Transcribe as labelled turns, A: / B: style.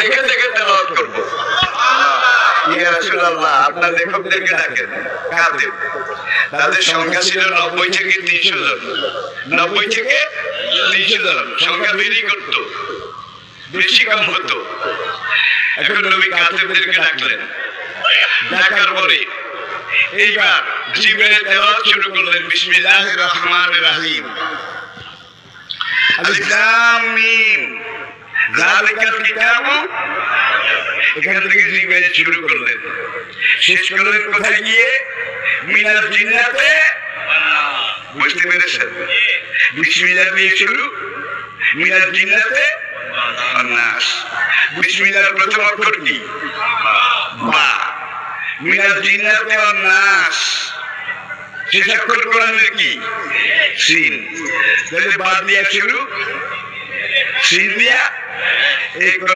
A: দেখে দেখে তেলাওয়াত করব। ইয়া রাসূলুল্লাহ, আপনার লেখকদেরকে ডাকেন। কাতেব তাদের সংখ্যা ছিল 90 থেকে 300 জন। 90 থেকে 300 জন সংখ্যা ভেরি করত, বেশি কম হতো। এখন নবী কাতেবদেরকে ডাকলেন। ডাকার পরে এইবার জিবরাইল তেলাওয়াত শুরু করলেন, বিসমিল্লাহির রহমানির রহিম, আলিফ লাম মিম যালিকাল কিতাবু। এখান থেকে জিবরাইল শুরু করলেন, শেষ করলেন কোথায় গিয়ে? মিনাল জিন্নাতে। বুঝতে পেরেছেন? বিসমিল্লাহ দিয়ে শুরু, মিনাল জিন্নাতে নাস। বিসমিল্লাহর প্রথম অক্ষর কি? বা। মিনাল জিন্নাতে নাস শেষ অক্ষর কোরআনের কি? সিন। তাহলে বা দিয়া শুরু, সিন দিয়া এই